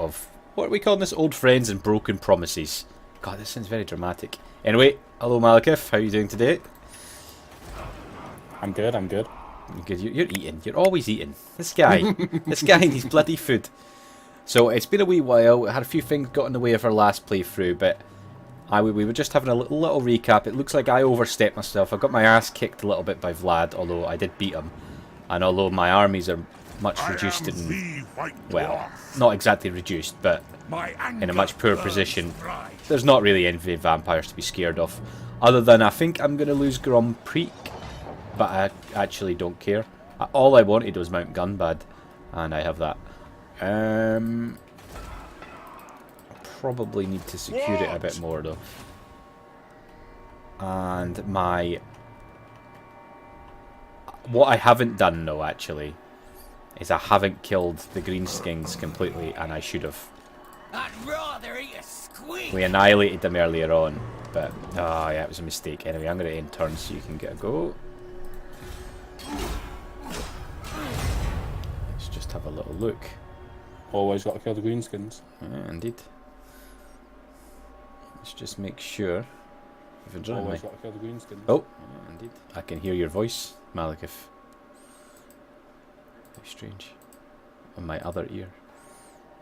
of, what are we calling this? Old friends and broken promises. God, this sounds very dramatic. Anyway, hello Malekith, how are you doing today? I'm good, I'm good. You're good. You're eating. You're always eating. This guy. This guy needs bloody food. So it's been a wee while. I had a few things got in the way of our last playthrough, but we were just having a little recap. It looks like I overstepped myself. I got my ass kicked a little bit by Vlad, although I did beat him. And although my armies are much reduced in, well, not exactly reduced, but in a much poorer position, there's not really any vampires to be scared of. Other than I think I'm going to lose Grom Preek, but I actually don't care. All I wanted was Mount Gunbad, and I have that. Probably need to secure it a bit more though. And what I haven't done though actually is I haven't killed the greenskins completely, and I should have. I'd rather eat a squeak. We annihilated them earlier on, but oh yeah, it was a mistake. Anyway, I'm going to end turn so you can get a go. Let's just have a little look. Always got to kill the greenskins. Yeah, indeed. Let's just make sure. Always got to kill the greenskins. Oh, yeah, indeed. I can hear your voice, Malekith. Very strange. On my other ear.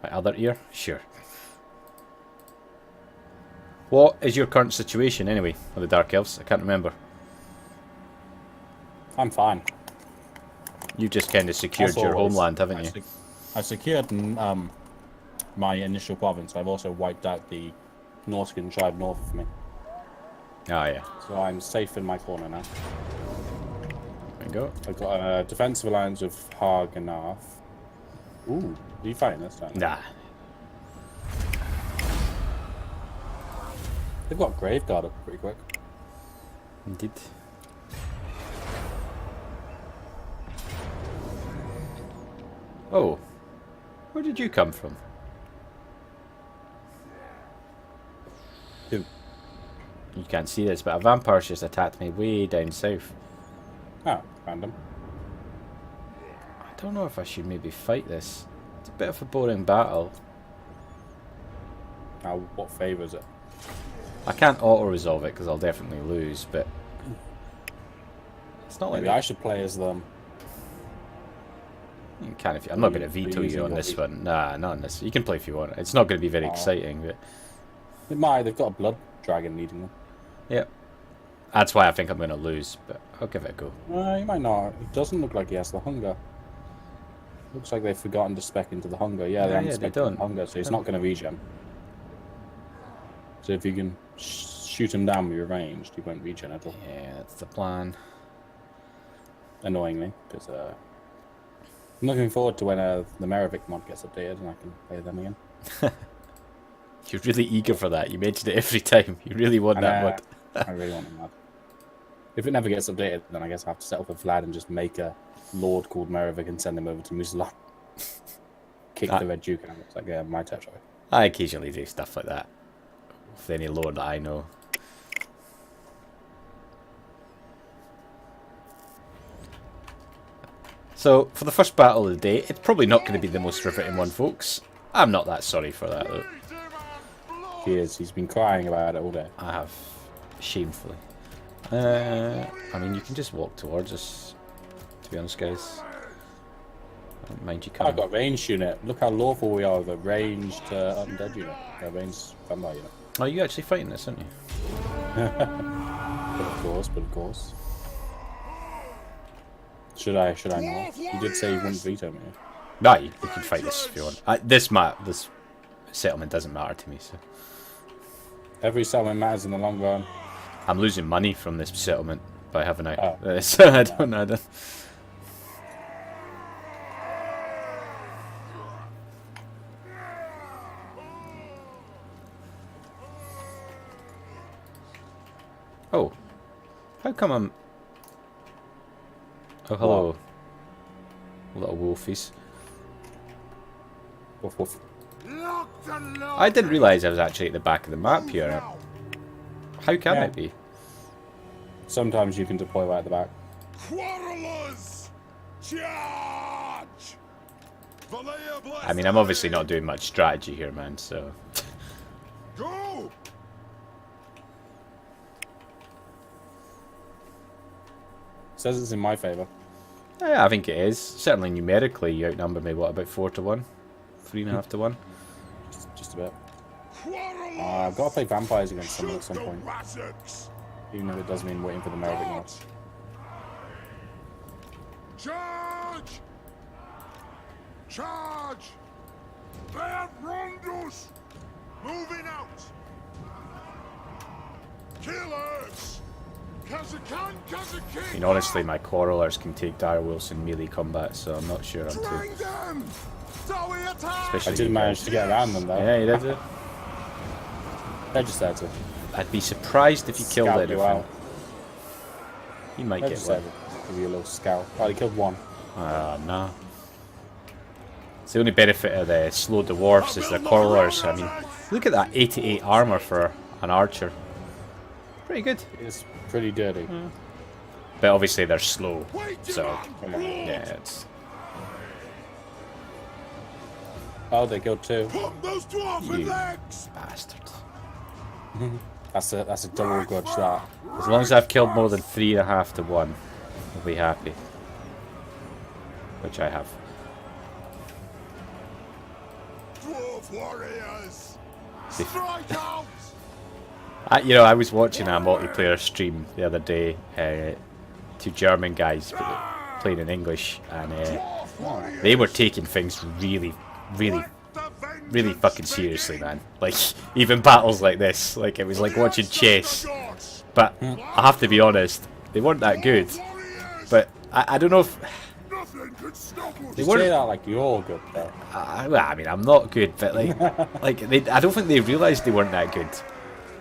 My other ear? Sure. What is your current situation anyway with the Dark Elves? I can't remember. I'm fine. You've just kind of secured your homeland, haven't you? I've secured my initial province. I've also wiped out the Norskin tribe north of me. Ah, yeah. So I'm safe in my corner now. There you go. I've got a defensive alliance with Haganarth. Ooh, are you fighting this time? Nah. They've got Graveguard up pretty quick. Indeed. Oh. Where did you come from? Who? You can't see this, but a vampire's just attacked me way down south. Oh, random. I don't know if I should maybe fight this. It's a bit of a boring battle. Now, what favours it? I can't auto-resolve it because I'll definitely lose, but it's not like Maybe I should play as them. You can if you, I'm not going to veto you on this one. Nah, not on this. You can play if you want. It's not going to be very exciting, but It might. They've got a blood dragon leading them. yeah. That's why I think I'm going to lose, but I'll give it a go. You might not. It doesn't look like he has the hunger. Looks like they've forgotten to spec into the hunger. Yeah, they haven't spec into the hunger, so he's not going to regen. So if you can shoot him down with your ranged, he won't regen at all. Yeah, that's the plan. Annoyingly, because I'm looking forward to when the Merovic mod gets updated and I can play them again. You're really eager for that. You mention it every time. You really want that mod. I really want the mod. If it never gets updated, then I guess I have to settle for Vlad and just make a lord called Merovic and send him over to Musalan. Kick the Red Duke out. It's like, yeah, my territory. I occasionally do stuff like that. With any lord that I know. So, for the first battle of the day, it's probably not going to be the most riveting one, folks. I'm not that sorry for that, though. He is. He's been crying about it all day. I have. Shamefully. I mean, you can just walk towards us, to be honest, guys. I don't mind you coming. I've got a ranged unit. Look how lawful we are with a ranged undead unit. A ranged vampire unit. Oh, you actually fighting this, aren't you? But of course. Should I not? You did say you wouldn't veto me. Nah, you can fight this if you want. This settlement doesn't matter to me, so. Every settlement matters in the long run. I'm losing money from this settlement by having a. Oh. So I don't know. Oh, how come I'm? Oh, hello, little wolfies. Woof woof. I didn't realise I was actually at the back of the map here. How can it be? Sometimes you can deploy right at the back. Quarrelers, charge! I mean, I'm obviously not doing much strategy here, man, so... Go! Says it's in my favour. Yeah, I think it is. Certainly numerically, you outnumber me, what, about 4 to 1? 3.5 to 1? Just a bit. I've got to play vampires against someone at some point. Even if it does mean waiting for the Merovic now. Charge! Charge! They have wronged us! Moving out! Killers! Kazakan, Kazakin! I mean, honestly, my quarrelers can take Dire Wilson melee combat, so I'm not sure I'm too... Drang them! Zoe attack! Especially I did you manage guys. to get around them though. Yeah, you did it. They're just there to I'd be surprised if he killed scout anything. you out. He might They're get just there one. to give you a little scout. Oh, he killed one. Nah. It's the only benefit of the slow dwarfs is their quarrelers. I mean, look at that 88 armor for an archer. Pretty good. It's pretty dirty. But obviously they're slow, Wait, so Lord! yeah, it's... Oh, they killed two. Pump those dwarven You legs! bastard. That's a double grudge that. As long as I've killed more than 3.5 to 1, I'll be happy. Which I have. Dwarf warriors! See. Strike out! You know, I was watching a multiplayer stream the other day, two German guys playing in English, and Dwarf warriors! they were taking things really fucking seriously, man. Like, even battles like this, like it was like watching chess. But I have to be honest, they weren't that good. But I don't know if Nothing could stop us! they You say weren't. that like you're good though. Well, I mean, I'm not good, but I don't think they realised they weren't that good.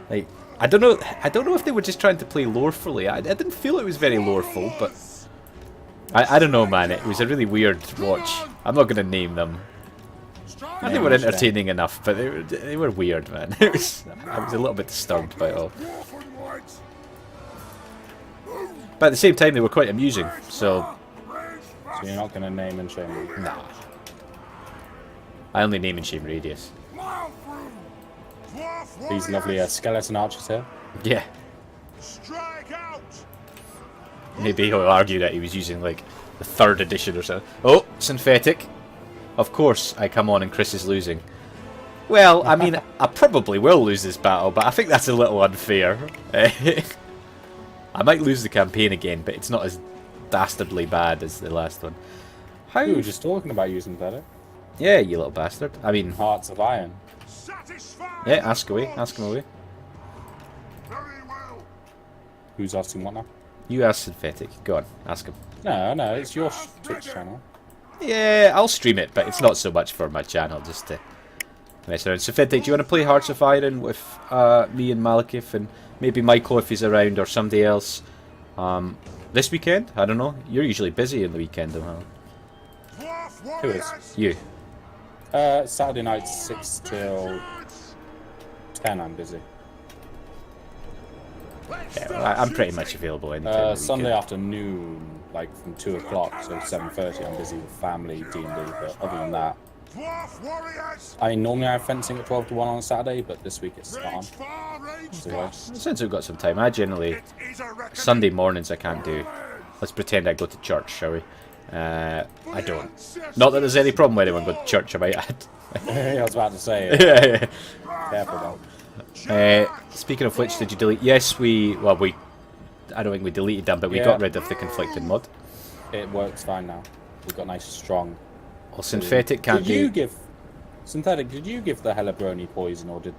Like, I don't know if they were just trying to play lorefully. I didn't feel it was very loreful, but I don't know, man. It was a really weird watch. I'm not gonna name them. Strike And they were entertaining enough, but they were weird, man. I was a little bit disturbed by it all. Dwarf and white! But at the same time, they were quite amusing. So, So you're not gonna name and shame them. nah. I only name and shame Radius. Plow through! Dwarf These lovely warriors! skeleton archers here. Yeah. Strike out! Maybe he'll argue that he was using like the 3rd edition or something. Oh, synthetic. Of course, I come on and Chris is losing. Well, I mean, I probably will lose this battle, but I think that's a little unfair. I might lose the campaign again, but it's not as dastardly bad as the last one. How? We were just talking about using better. Yeah, you little bastard. I mean, Hearts of Iron. Satisfied! yeah, ask away. Ask him away. Very well! Who's asking what now? You ask synthetic. Go on, ask him. No, it's your Twitch channel. Yeah, I'll stream it, but it's not so much for my channel, just to mess around. Synthetic, do you want to play Hearts of Iron with me and Malekith, and maybe Michael if he's around, or somebody else? This weekend? I don't know. You're usually busy in the weekend, though, huh? Dwarf Who is? warriors! You. Saturday night 6 till 10 I'm busy. Yeah, well, I'm pretty much available anytime. on the Sunday weekend. afternoon, like from 2 o'clock, so 7:30 I'm busy with family, D&D, but other than that, Dwarf warriors! I mean, normally I have fencing at 12 to 1 on a Saturday, but this week it's on. Range far, range So, yeah. fast! Since we've got some time, I generally It is a reckoning. Sunday mornings I can't do. Let's pretend I go to church, shall we? I don't. Not that there's any problem with anyone going to church, I might add. I was about to say, Yeah. careful Speaking of which, did you delete? Yes, I don't think we deleted them, but we Yeah. got rid of the conflicted mod. though. It works fine now. We've got nice strong. Well, synthetic can't Did you do. give Synthetic, did you give the Helibroni poison, or did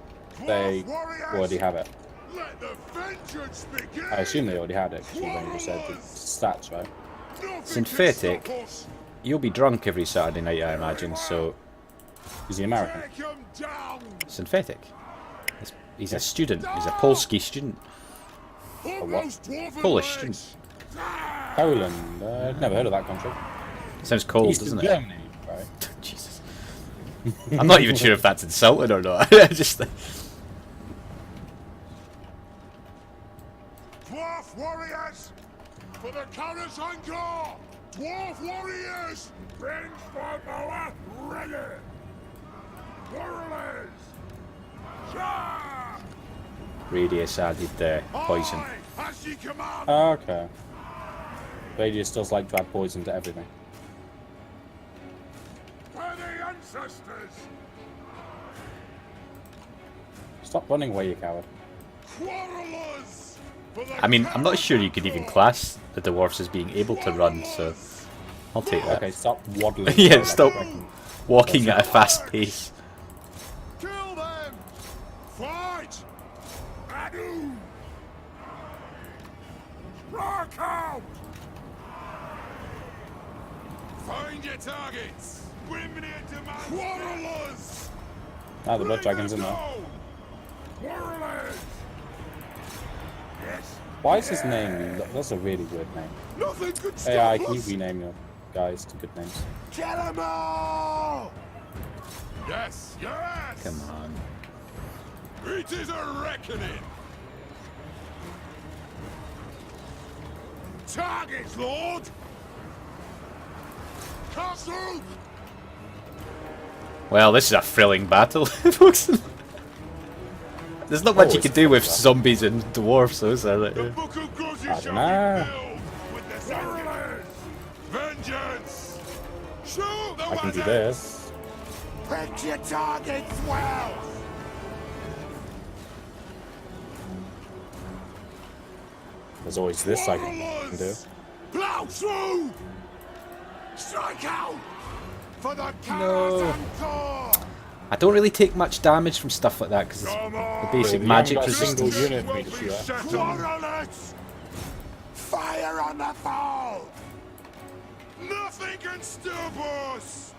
they already have it? Let the vengeance begin! I assume they already had it, because you've only just said the stats, right? Nothing Synthetic. can stop us. You'll be drunk every Saturday night, I imagine. So Is he American? Take 'em down! synthetic. He's a student. He's a Polski student. Almost dwarven Polish legs. Poland. I've never heard of that country. Sounds cold, Eastern doesn't it? Germany, right? Jesus. I'm not even sure if that's insulting or not. I just. Dwarf warriors! For the Karasankar! Dwarf warriors! Range for power! Radius added poison. Aye, as ye command. Oh, okay. Radius does like to add poison to everything. For the ancestors. Stop running away, you coward. Quarrelers. For the I mean, I'm not sure you could even class the dwarves as being able to run, so I'll take that. Okay, stop waddling. Yeah, like stop a fucking- walking at a fast pace. Kill them. Fight. Adu. Rock out. Find your targets. Quarrelers. Ah, the blood dragon's in there. Quarrelers. Yes. Why is his name? That's a really weird name. Nothing could stop AI, can you us. rename your guys to good names? Kill 'em all. Yes. Yes. Come on. It is a reckoning. Targets, Lord. Castle. Well, this is a thrilling battle, folks. There's not much you Always can do with fun, zombies and dwarves, though, is there? Like, The book of grudges I shall dunno. be filled with the sanguinary. Vengeance. Shoot the I can do wizards. this. Pick your targets well. There's always this I can do. Plow through. Strike out. For the No. Karazhan. I don't really take much damage from stuff like that because Come the on. basic you magic haven't got a single resistance. unit for me to shoot at. Quarrelers. Fire on the ball. Nothing can stop us.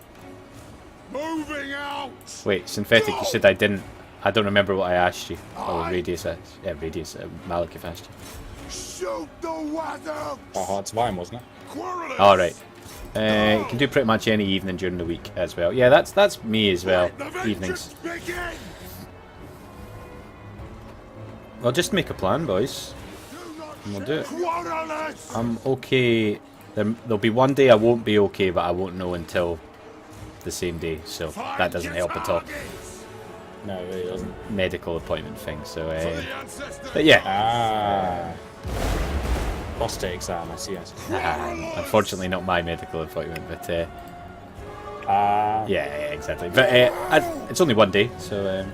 Moving out. Wait, synthetic. You said I didn't. I don't remember what I asked you. Oh, radius. Yeah, radius. Malekith asked you. Shoot the wizards. Oh, Hearts of Iron, wasn't it? Quarrelers. All right. You can do pretty much any evening during the week as well. Yeah, that's me as well. Let the Evenings. vengeance begin. Well, just make a plan, boys. And we'll do it. Quarrelers. I'm okay. There'll be one day I won't be okay, but I won't know until the same day. So that doesn't help at all. No, it really doesn't. Medical appointment thing. So, For the ancestors. but yeah. Ah. Prostate exam, I see. Unfortunately, not my medical appointment, but Ah. yeah, exactly. But it's only one day, so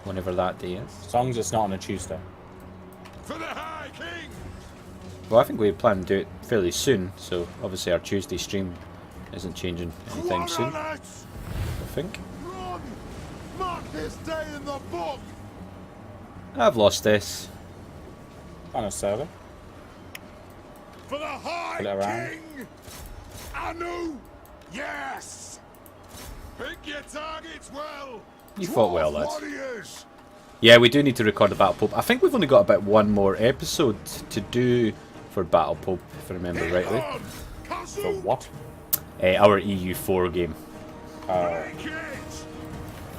whenever that day is. As long as it's not on a Tuesday. For the High King. Well, I think we plan to do it fairly soon, so obviously our Tuesday stream isn't changing anytime soon, Quarrelers. I think. Run. Mark this day in the book. I've lost this. On a server. For the High Put it around. King. Anu. Yes. Pick your targets well. You fought well, Dwarf lads. warriors. Yeah, we do need to record the Battle Pope. I think we've only got about one more episode to do for Battle Pope, if I remember rightly. On. For Castle. what? Our EU4 game. Break it.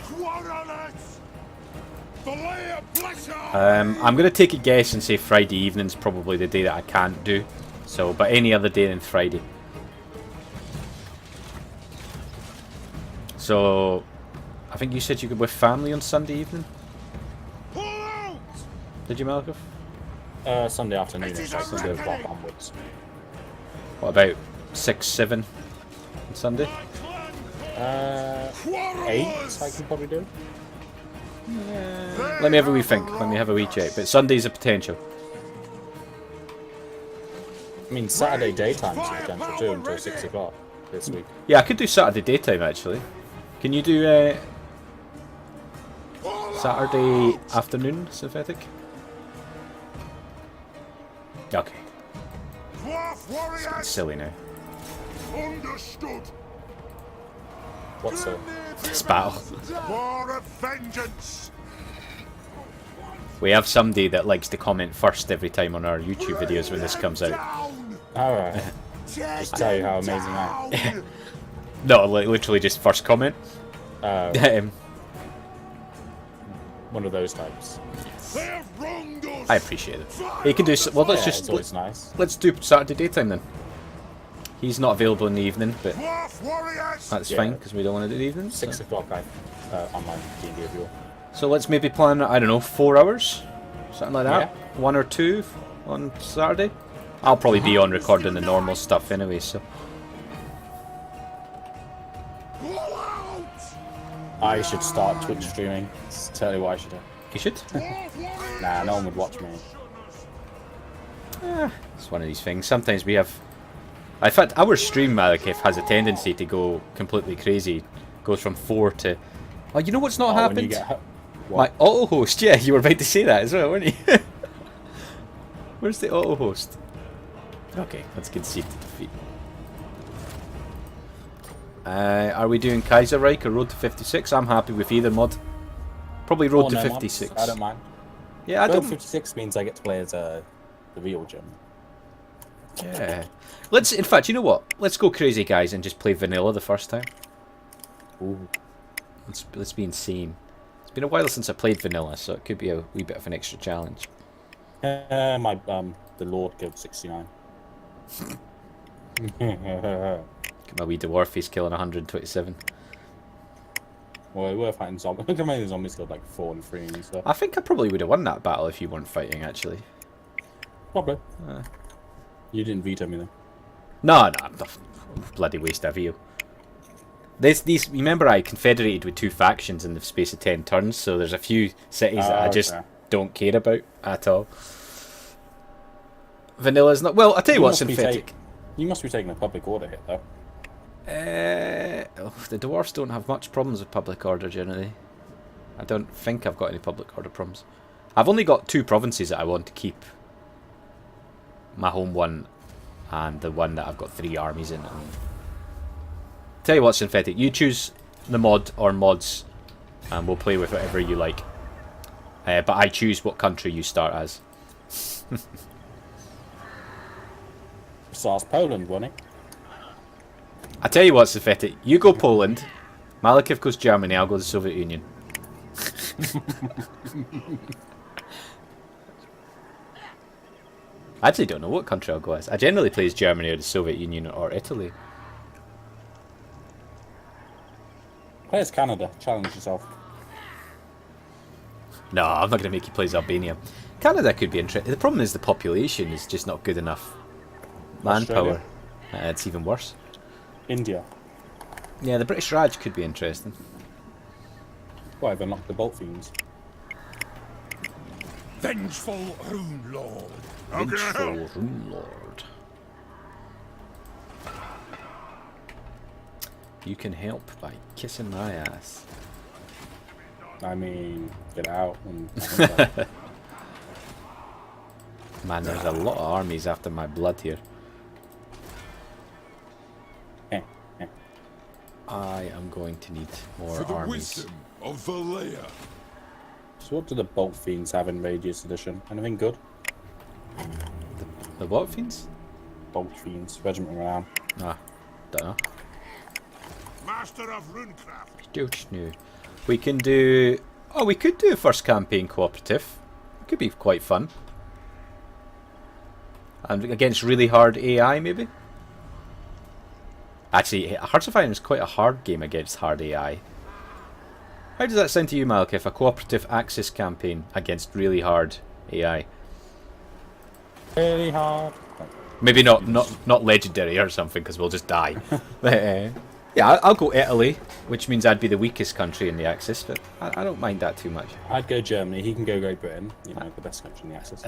Quarrelers. Fillet of pleasure. I'm going to take a guess and say Friday evening's probably the day that I can't do. So, but any other day than Friday. So, I think you said you could with family on Sunday evening. Pull out. Did you, Malekith? Sunday afternoon, It is it's like a 2 o'clock reckoning. onwards. What about 6, 7 on Sunday? My clan. 8, Quarrelers. I can probably do. Let me have a wee think. Let me have a wee check. But Sunday's a potential. I mean, Saturday daytime is a potential too until 6 o'clock this week. Yeah, I could do Saturday daytime actually. Can you do Saturday afternoon, synthetic? Okay. Dwarf It's warriors. silly now. Understood. What's a... This battle. War of vengeance. We have somebody that likes to comment first every time on our YouTube videos when this comes out. Down. Alright. Just tell you how amazing I am. No, literally just first comment. One of those types. They have wronged us. I appreciate it. You can do. Well, let's Yeah, just it's always nice. let's do Saturday daytime then. He's not available in the evening, but Dwarf warriors! that's Yeah. fine because we don't want to do the evening. 6 o'clock, online D&D if you're... So let's maybe plan, I don't know, 4 hours? Something like that? Yeah. 1 or 2 on Saturday? I'll probably be on recording the normal stuff anyway, so... Blow out! I should start Twitch streaming. Tell you what I should do. You should. Dwarf warriors! Nah, no one would watch me. It's one of these things. Sometimes we have... In fact, our stream, Malekith, has a tendency to go completely crazy. Goes from 4 to... Oh, you know what's not When you happened? get My what? auto-host. Yeah, you were about to say that as well, weren't you? Where's the auto-host? Okay, let's concede to defeat. Are we doing Kaiserreich or Road to 56? I'm happy with either mod. Probably Road to no 56. mods. I don't mind. Yeah, I Road don't... 56 means I get to play as the real Jim. Yeah. Let's, in fact, you know what? Let's go crazy, guys, and just play vanilla the first time. Ooh. Let's be insane. It's been a while since I played vanilla, so it could be a wee bit of an extra challenge. The Lord killed 69. Get my wee dwarf face killing 127. Well, we're fighting zombies. Look how many zombies killed, like 4 and 3 and stuff. I think I probably would have won that battle if you weren't fighting, actually. Probably. You didn't veto me then. No, bloody waste of you. Remember I confederated with 2 factions in the space of 10 turns, so there's a few cities that I just don't care about at all. Vanilla's not... Well, I'll tell you what, Synthetic. You must be taking a public order hit, though. The dwarfs don't have much problems with public order, generally. I don't think I've got any public order problems. I've only got 2 provinces that I want to keep. My home one, and the one that I've got 3 armies in. Tell you what, Synthetic, you choose the mod or mods, and we'll play with whatever you like. But I choose what country you start as. Stars Poland, wasn't it? I tell you what, Synthetic, you go Poland, Malekith goes Germany, I'll go the Soviet Union. I actually don't know what country I'll go as. I generally play as Germany or the Soviet Union or Italy. Play as Canada. Challenge yourself. No, I'm not going to make you play as Albania. Canada could be interesting. The problem is the population is just not good enough. Manpower. It's even worse. India. Yeah, the British Raj could be interesting. Well, I've unlocked the Bolt Fiends. Vengeful Rune Lord. Vengeful Rune Lord. You can help by kissing my ass. I mean, get out. And Man, there's a lot of armies after my blood here. I am going to need more For the armies. wisdom of Valea. So what do the Bolt Fiends have in Radius Edition? Anything good? The what fiends? Bolt Fiends. Regiment Renown. Ah, don't know. Master of Runecraft. Don't know. We can do... Oh, we could do a first campaign cooperative. Could be quite fun. And against really hard AI, maybe? Actually, Hearts of Iron is quite a hard game against hard AI. How does that sound to you, Malekith? A cooperative Axis campaign against really hard AI? Really hard. Maybe not legendary or something, because we'll just die. But, yeah, I'll go Italy, which means I'd be the weakest country in the Axis, but I don't mind that too much. I'd go Germany. He can go Great Britain. You know, the best country in the Axis.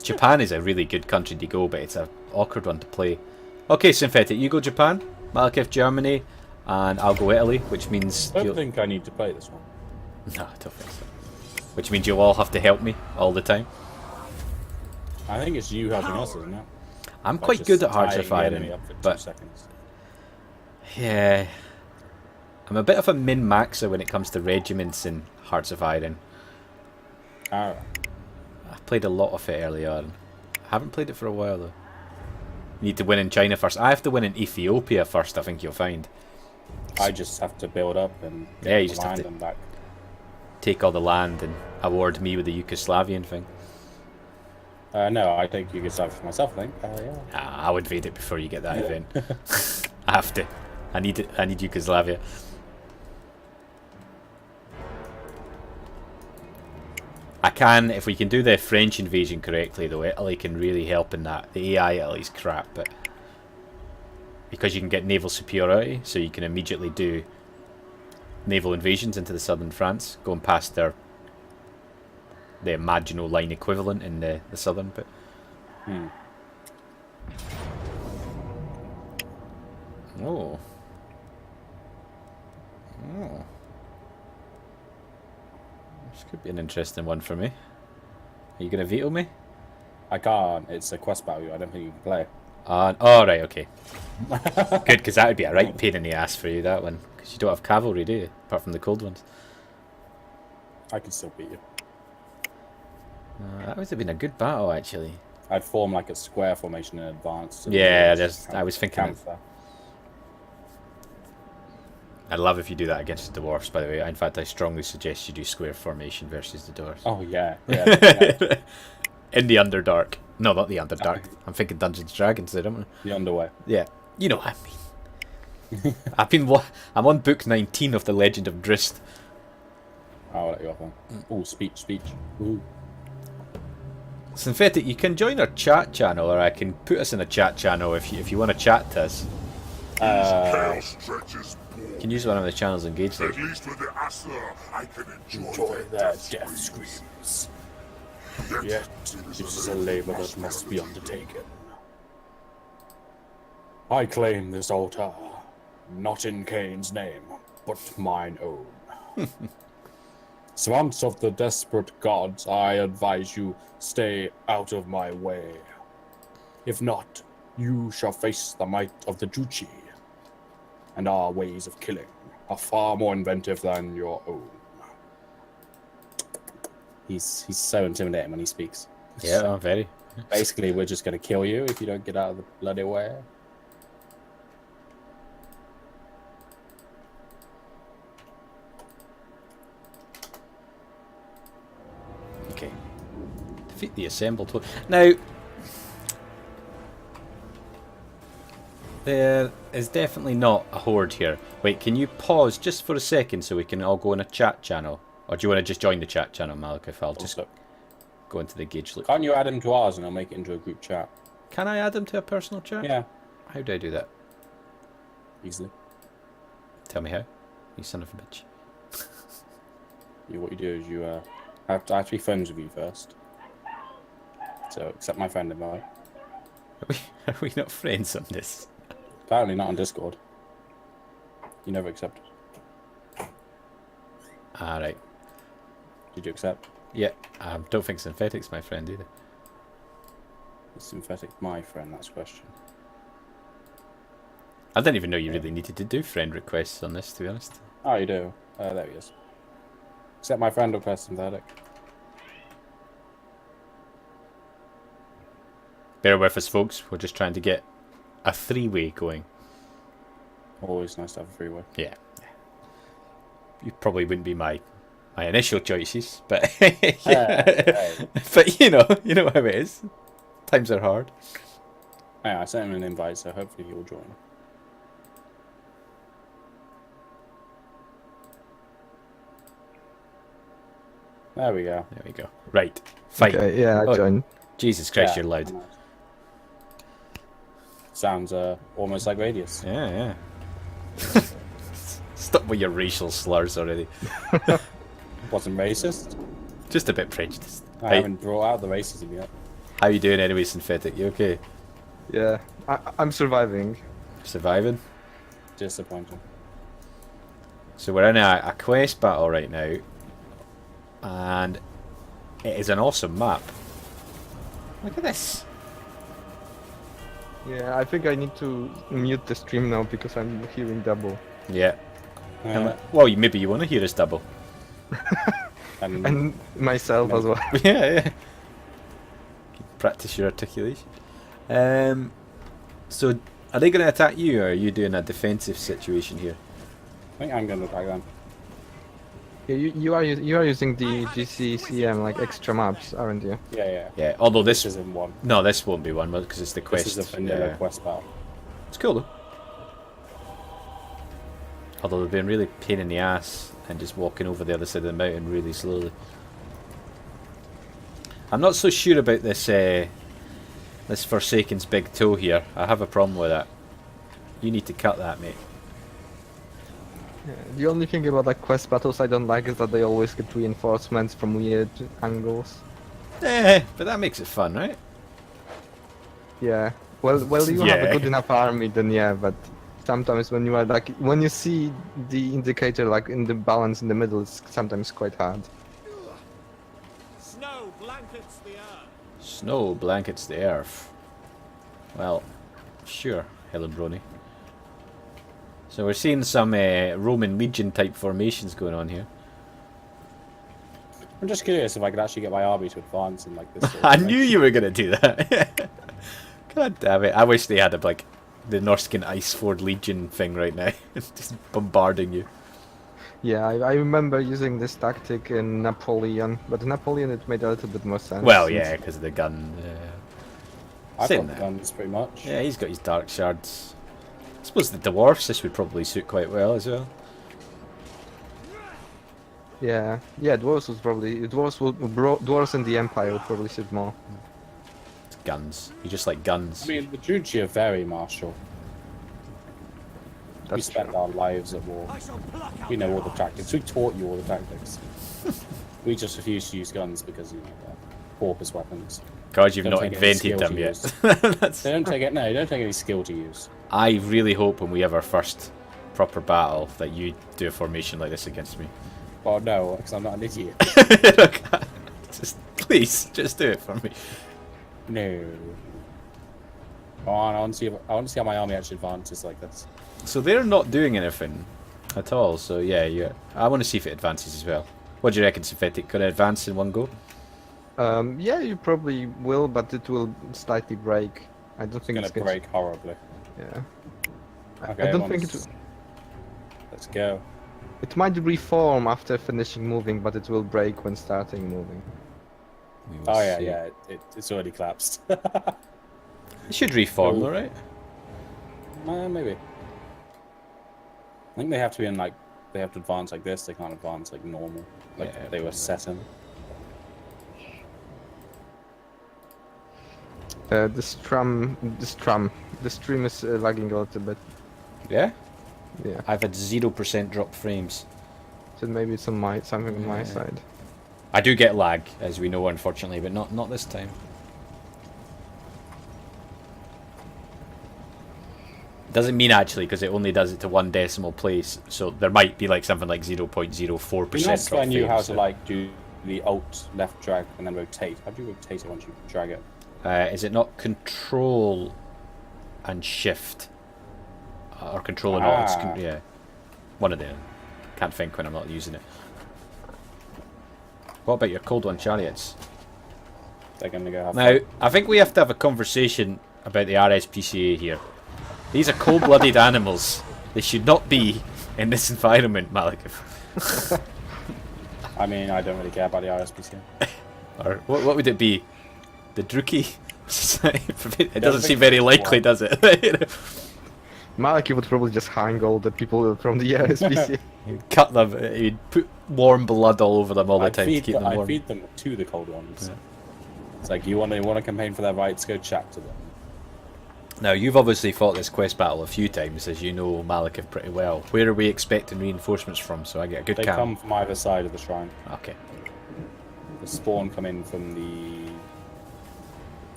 Japan is a really good country to go, but it's an awkward one to play. Okay, Synthetic, you go Japan, Malekith Germany, and I'll go Italy, which means... I don't think I need to play this one. No, I don't think so. Which means you'll all have to help me all the time. I think it's you helping us, isn't it? I'm By quite just good at Hearts tying of the Iron, enemy up for 2 but seconds. yeah, I'm a bit of a min-maxer when it comes to regiments in Hearts of Iron. Alright. I played a lot of it early on. I haven't played it for a while though. You need to win in China first. I have to win in Ethiopia first, I think you'll find. I just have to build up and Yeah, you the just have land to and back. take all the land and award me with the Yugoslavian thing. No, I think you can decide for myself, I think. Yeah. I would invade it before you get that event. I have to. I need it. I need Yugoslavia. I can, if we can do the French invasion correctly, though, Italy can really help in that. The AI Italy's crap, but because you can get naval superiority, so you can immediately do naval invasions into the southern France, going past the Maginot Line equivalent in the southern bit. Oh. Oh. This could be an interesting one for me. Are you going to veto me? I can't. It's a quest battle. I don't think you can play. Oh, right, okay. Good, because that would be a right pain in the ass for you, that one. Because you don't have cavalry, do you? Apart from the cold ones. I can still beat you. That would have been a good battle, actually. I'd form like a square formation in advance. So Yeah, I was thinking counter. I'd love if you do that against the dwarves, by the way. In fact, I strongly suggest you do square formation versus the dwarves. Oh, yeah. Yeah. In the Underdark. No, not the Underdark. I'm thinking Dungeons & Dragons there, don't I? The underway. Yeah. You know what I mean. I'm on book 19 of The Legend of Drist. I'll let you off on. Oh, speech. Ooh. Synthetic, you can join our chat channel, or I can put us in a chat channel if you want to chat to us. Chaos stretches poor. You can use one of the channels engaged. At least with the Asla, I can enjoy Their death screams. Yet, it is a labor that must be undertaken. I claim this altar, not in Cain's name, but mine own. Swamps of the desperate gods, I advise you stay out of my way. If not, you shall face the might of the Juchi, and our ways of killing are far more inventive than your own. He's so intimidating when he speaks. Yeah, oh, very. Basically, we're just going to kill you if you don't get out of the bloody way. Okay. Defeat the assembled horde. Now, there is definitely not a horde here. Wait, can you pause just for a second so we can all go in a chat channel? Or do you want to just join the chat channel, Malik? If I'll just go into the gauge look. Can't you add him to ours and I'll make it into a group chat? Can I add them to a personal chat? Yeah. How do I do that? Easily. Tell me how. You son of a bitch. What you do is you have to be friends with you first. So accept my friend invite. Are we not friends on this? Apparently not on Discord. You never accepted. Alright. Did you accept? Yeah. I don't think Synthetic's my friend either. Is Synthetic my friend? That's the question. I didn't even know you really needed to do friend requests on this, to be honest. Oh, you do. There he is. Accept my friend request, Synthetic. Bear with us, folks. We're just trying to get a three-way going. Always nice to have a freeway. Yeah. You probably wouldn't be my initial choices, but but you know how it is. Times are hard. Yeah, I sent him an invite, so hopefully he'll join. There we go. There we go. Right. Fight. Okay, yeah, I joined. Jesus Christ, Yeah. you're loud. Sounds almost like Radius. Yeah. Stop with your racial slurs already. Wasn't racist. Just a bit prejudiced. I haven't brought out the racism yet. How you doing anyway, Synthetic? You okay? Yeah, I'm surviving. Surviving? Disappointing. So we're in a quest battle right now. And it is an awesome map. Look at this. Yeah, I think I need to mute the stream now because I'm hearing double. Yeah. Well, maybe you want to hear us double. And myself as well. yeah. Practice your articulation. So, are they going to attack you, or are you doing a defensive situation here? I think I'm going to attack them. Yeah, you are using the GCCM like extra maps, aren't you? Yeah. Yeah, although This this isn't one. no, this won't be one because it's the quest. This is a vanilla yeah. quest battle. It's cool though. Although they've been really pain in the ass and just walking over the other side of the mountain really slowly. I'm not so sure about this this Forsaken's big toe here. I have a problem with that. You need to cut that, mate. Yeah. The only thing about like quest battles I don't like is that they always get reinforcements from weird angles. But that makes it fun, right? Yeah. Well, you have Yeah. a good enough army, then yeah. But sometimes when you are like when you see the indicator like in the balance in the middle, it's sometimes quite hard. Snow blankets the earth. Snow blankets the earth. Well, sure, Helen. So we're seeing some Roman Legion type formations going on here. I'm just curious if I could actually get my army to advance in like this. Sort of I knew direction. you were gonna do that. God damn it! I wish they had like the Norscan Iceford Legion thing right now, just bombarding you. Yeah, I remember using this tactic in Napoleon, but in Napoleon it made a little bit more sense. Well, since- yeah, because of the gun. I've Same got there. guns pretty much. Yeah, he's got his dark shards. I suppose the dwarfs, this would probably suit quite well as well. Yeah, dwarves was probably dwarves in the Empire would probably suit more. It's guns. You just like guns. I mean, the Duchy are very martial. We That's spent true. our lives at war. I shall pluck out We know their all the hearts. tactics. We taught you all the tactics. We just refuse to use guns because you know they're porpoise weapons. God, you've Don't not take any invented skill them to yet. use. That's, They don't take it. No, you don't take any skill to use. I really hope when we have our first proper battle that you do a formation like this against me. Well, no, because I'm not an idiot. Just, please, just do it for me. No. I want to see how my army actually advances like this. So they're not doing anything at all. So yeah. I want to see if it advances as well. What do you reckon, Synthetic? Could it advance in one go? Yeah, you probably will, but it will slightly break. I don't think It's it's gonna break horribly. Yeah. Okay, I don't think once- Let's go. it might reform after finishing moving, but it will break when starting moving. We will Oh yeah, see. yeah. It's already collapsed. It should reform, though, right? Maybe. I think they have to be in like they have to advance like this. They can't advance like normal, like Yeah, they were probably. set in. The stream is lagging a little bit. Yeah. Yeah, I've had 0% drop frames. so maybe it's on something on my Yeah. side. I do get lag, as we know, unfortunately, but not this time. Doesn't mean actually, because it only does it to one decimal place. So there might be like something like 0.04% Be nice if drop I knew how frames, to so- like do the alt left drag and then rotate. How do you rotate it once you drag it? Is it not Control and Shift? Or Control and Alt? It's Ah. yeah. One of them. Can't think when I'm not using it. What about your Cold One Chariots? They're gonna go have Now, fun. I think we have to have a conversation about the RSPCA here. These are cold-blooded animals. They should not be in this environment, Malekith. I mean, I don't really care about the RSPCA. Or what would it be? The Druki? It doesn't seem very likely, does it? Maliki would probably just hang all the people from the RSPC. You'd cut them, you'd put warm blood all over them all the time to keep them I warm. feed them to the cold ones. Yeah. It's like you want to campaign for their rights, go chat to them. Now, you've obviously fought this quest battle a few times, as you know Malekith pretty well. Where are we expecting reinforcements from, so I get a good They count? come from either side of the shrine. Okay. The spawn come in from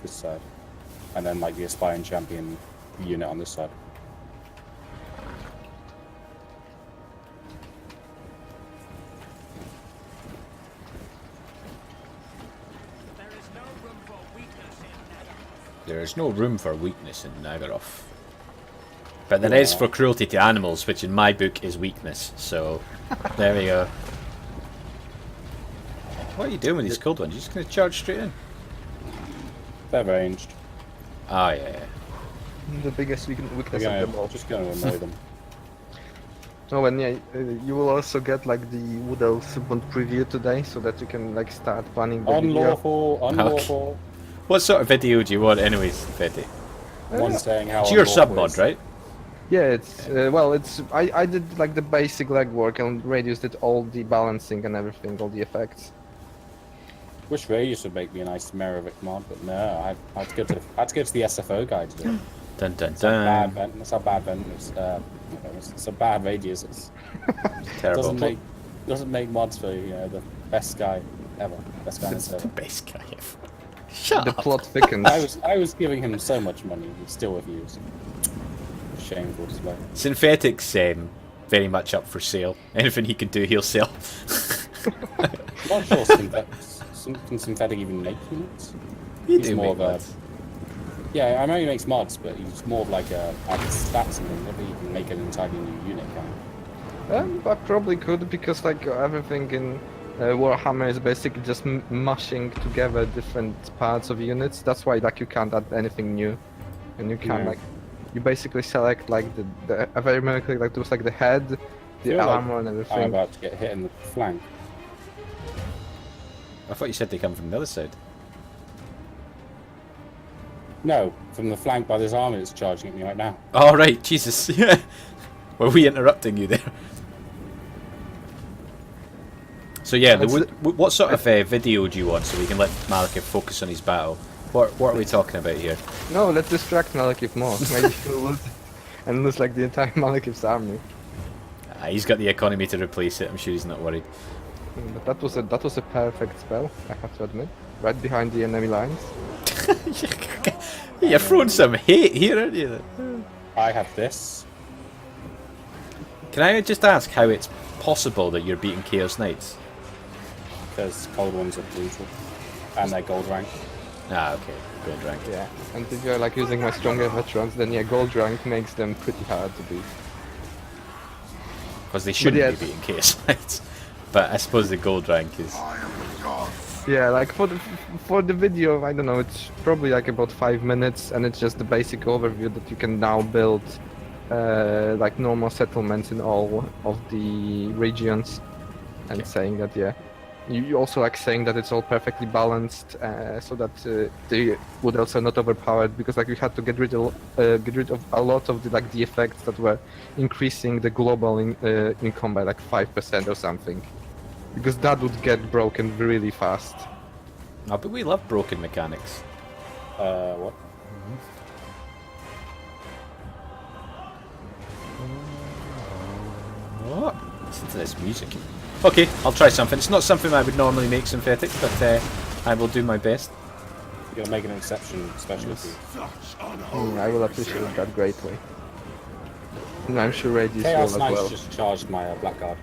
this side, and then like the aspiring champion unit on this side. There is no room for weakness in Nagaroth. There is no room for weakness in Nagaroth. But there is for cruelty to animals, which in my book is weakness, so there we go. What are you doing with these cold ones? You're just going to charge straight in? They're ranged. Oh, yeah. The biggest weakness We're of them all. just going to annoy them. Oh, and yeah, you will also get like the Wood Elves Submod preview today, so that you can like start planning the video. Unlawful, unlawful. What sort of video do you want, anyways, Fetty? One saying how It's your unlawful sub-mod, is- right? Yeah, it's well, it's I did like the basic legwork, and Radius did all the balancing and everything, all the effects. Wish Radius would make me a nice Merovic mod, but no, I had to go to the SFO guide to do it. Dun dun That's how bad dun. Vent. That's how bad Vent is. It's a bad Radius. It's, Terrible. doesn't make mods for the best guy ever. Best guy in the It's the server. best guy ever. Shut The up. plot thickens. I was giving him so much money. He still refused. Shameful display. Synthetic's very much up for sale. Anything he can do, he'll sell. I'm not sure can Synthetic even make units? You He's do more make of a- mods. Yeah, I know he makes mods, but he's more of like a stats and never even make an entirely new unit, can I probably could, because like everything in Warhammer is basically just mushing together different parts of units. That's why like you can't add anything new, and you can Yeah. like you basically select like the if I remember correctly, like there was like the head, the feel like armor, and I'm everything. about to get hit in the flank. I thought you said they come from the other side. No, from the flank by this army that's charging at me right now. All right, Jesus. Were we interrupting you there? So yeah, what sort of video do you want so we can let Malekith focus on his battle? What are we talking about here? No, let's distract Malekith more. Maybe he'll lose and lose like the entire Malekith's army. He's got the economy to replace it. I'm sure he's not worried. But that was a perfect spell, I have to admit. Right behind the enemy lines. You're throwing some hate here, aren't you? I have this. Can I just ask how it's possible that you're beating Chaos Knights? Because cold ones are brutal. And they're gold rank. Ah, okay. Gold rank. Yeah. And if you're like using my stronger veterans, then yeah, gold rank makes them pretty hard to beat. Because they shouldn't yeah. be beating Chaos Knights. But I suppose the gold rank is... I am the god. Yeah, like for the video, I don't know, it's probably like about 5 minutes, and it's just the basic overview that you can now build like normal settlements in all of the regions, and saying that yeah, you also like saying that it's all perfectly balanced, so that they would also not overpowered, because like you had to get rid of a lot of the like the effects that were increasing the global income by like 5% or something. Because that would get broken really fast. Oh, but we love broken mechanics. What? What? Listen to this music. Okay, I'll try something. It's not something I would normally make synthetic, but I will do my best. You're making an exception, specialty. Such unholy. I will appreciate that greatly. And I'm sure Radius will Chaos as Knights well. just charged my Blackguard.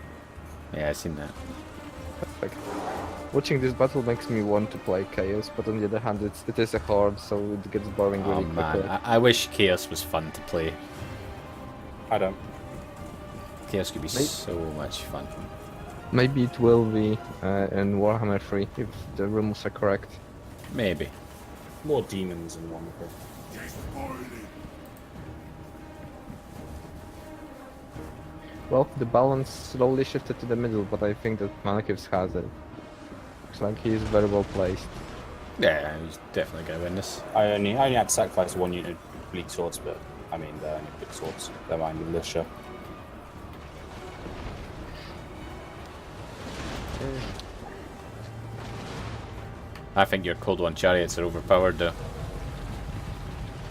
Yeah, I've seen that. Perfect. Watching this battle makes me want to play Chaos, but on the other hand, it is a horde, so it gets boring Oh really man, quickly. I wish Chaos was fun to play. I don't. Chaos could be so much fun. Maybe it will be in Warhammer 3, if the rumors are correct. Maybe. More demons in one. Despoiling. Well, the balance slowly shifted to the middle, but I think that Malekith has it. Looks like he is very well placed. Yeah, he's definitely going to win this. I only had to sacrifice one unit of bleak swords, but I mean they're only big swords. They're mine militia. I think your Cold One chariots are overpowered though.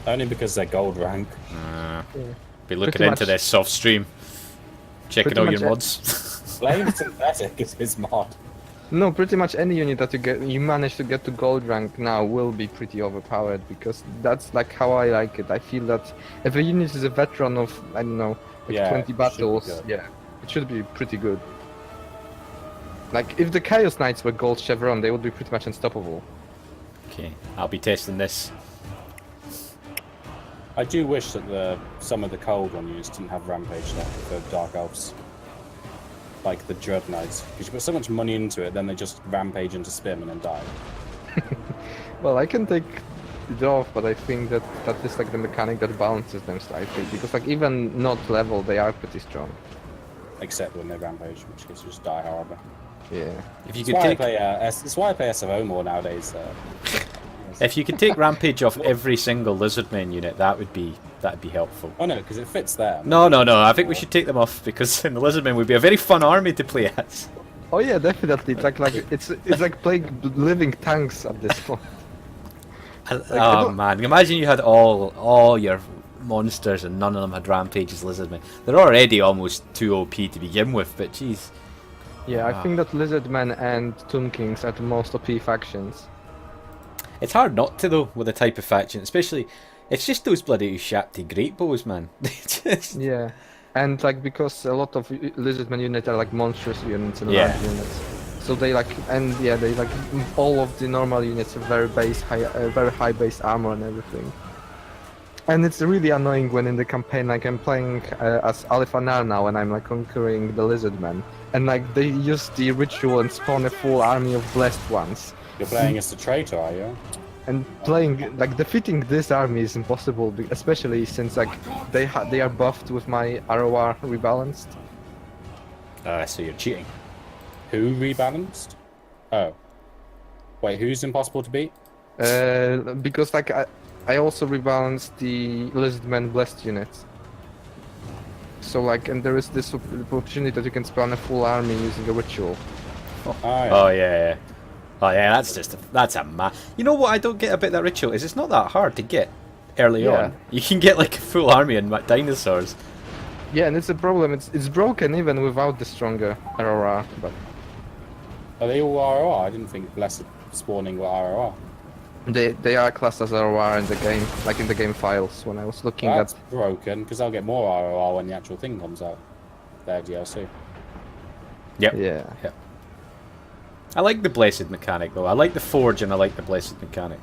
Only because they're gold rank. Be looking Pretty into much- this soft stream. Checking pretty all much your it. mods. Flame Synthetic is his mod. No, pretty much any unit that you manage to get to gold rank now will be pretty overpowered, because that's like how I like it. I feel that if a unit is a veteran of, I don't know, like Yeah, 20 it should be battles, good. yeah, it should be pretty good. Like if the Chaos Knights were gold chevron, they would be pretty much unstoppable. Okay, I'll be testing this. I do wish that some of the cold one units didn't have rampage left for Dark Elves. Like the Dread Knights. Because you put so much money into it, then they just rampage into spim and then die. Well, I can take it off, but I think that that is like the mechanic that balances them slightly, because like even not level, they are pretty strong. except when they rampage, in which case you just die horribly. Yeah. If you That's could why take, that's why I play SFO more nowadays. if you could take rampage off every single lizardmen unit, that'd be helpful. Oh no, because it fits there. No, no, no. I think we should take them off because in the lizardmen would be a very fun army to play as. Oh yeah, definitely. It's like playing living tanks at this point. Oh man, imagine you had all your monsters and none of them had rampages lizardmen. They're already almost too OP to begin with, but jeez. Yeah, I think that Lizardmen and Tomb Kings are the most OP factions. It's hard not to though with the type of faction, especially it's just those bloody shafty great bows, man. Yeah, and like because a lot of Lizardmen units are like monstrous units and Yeah. large units, so they like they like all of the normal units have very high base armor and everything. And it's really annoying when in the campaign, like I'm playing as Alifanar now, and I'm like conquering the Lizardmen, and like they use the ritual and spawn a full army of blessed ones. You're playing as the traitor, are you? And playing like defeating this army is impossible, especially since like they are buffed with my ROR rebalanced. So you're cheating. Who rebalanced? Oh. Wait, who's impossible to beat? Because like I also rebalanced the Lizardmen blessed units. So like, and there is this opportunity that you can spawn a full army using a ritual. Oh, yeah. Oh yeah. Oh yeah, that's a You know what I don't get about that ritual is it's not that hard to get early Yeah. on. You can get like a full army and dinosaurs. Yeah, and it's a problem. It's broken even without the stronger ROR. But Are they all ROR? I didn't think Blessed spawning were ROR. they are classed as ROR in the game, like in the game files. When I was looking That's at. broken, because I'll get more ROR when the actual thing comes out. Their DLC. Yep. Yeah. I like the blessed mechanic though. I like the forge and I like the blessed mechanic.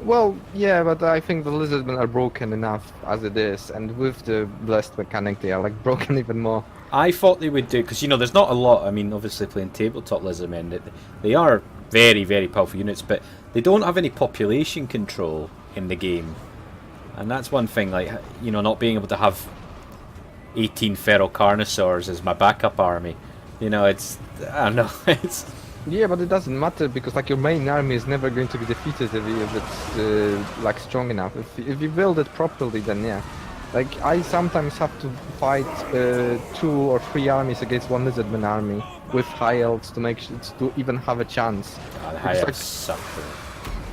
Well, yeah, but I think the Lizardmen are broken enough as it is, and with the blessed mechanic, they are like broken even more. I thought they would do because there's not a lot. I mean, obviously playing tabletop lizardmen, they are very very powerful units, but they don't have any population control in the game, and that's one thing. Like not being able to have 18 feral carnosaurs as my backup army. It's I don't know. It's Yeah, but it doesn't matter because like your main army is never going to be defeated if it's like strong enough. If you build it properly, then yeah. Like I sometimes have to fight 2 or 3 armies against one Lizardman army with high elves to make sure to even have a chance. the Because, high like, elves suck.